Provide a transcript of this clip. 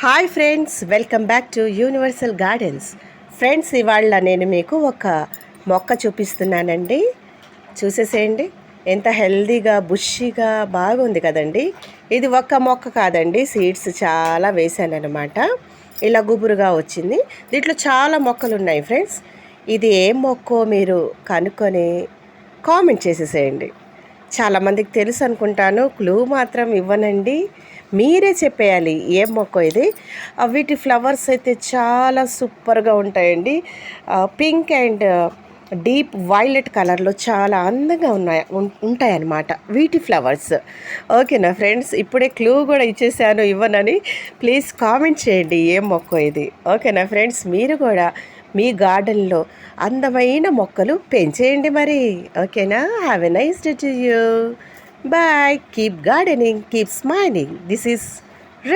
Hi friends, welcome back to universal gardens. Friends, ఇవాళ నేను మీకు ఒక మొక్క చూపిస్తున్నానండి. చూసేసేయండి, ఎంత హెల్దీగా బుషీగా బాగుంది కదండి. ఇది ఒక్క మొక్క కాదండి, సీడ్స్ చాలా వేసానన్నమాట. ఇలా గుబురుగా వచ్చింది. దీంట్లో చాలా మొక్కలు ఉన్నాయి ఫ్రెండ్స్. ఇది ఏ మొక్కో మీరు కనుక్కొని కామెంట్ చేసేసేయండి. చాలామందికి తెలుసు అనుకుంటాను, క్లూ మాత్రం ఇవ్వనండి, మీరే చెప్పేయాలి ఏం మొక్క ఇది. వీటి ఫ్లవర్స్ అయితే చాలా సూపర్గా ఉంటాయండి. పింక్ అండ్ డీప్ వైలెట్ కలర్లో చాలా అందంగా ఉంటాయన్నమాట వీటి ఫ్లవర్స్. ఓకేనా ఫ్రెండ్స్, ఇప్పుడే క్లూ కూడా ఇచ్చేసాను ఇవ్వనని. ప్లీజ్ కామెంట్ చేయండి ఏం మొక్క ఇది. ఓకేనా ఫ్రెండ్స్, మీరు కూడా మీ గార్డెన్లో అందమైన మొక్కలు పెంచేయండి మరి. ఓకేనా, have a nice day to you. Bye. Keep gardening, keep smiling. This is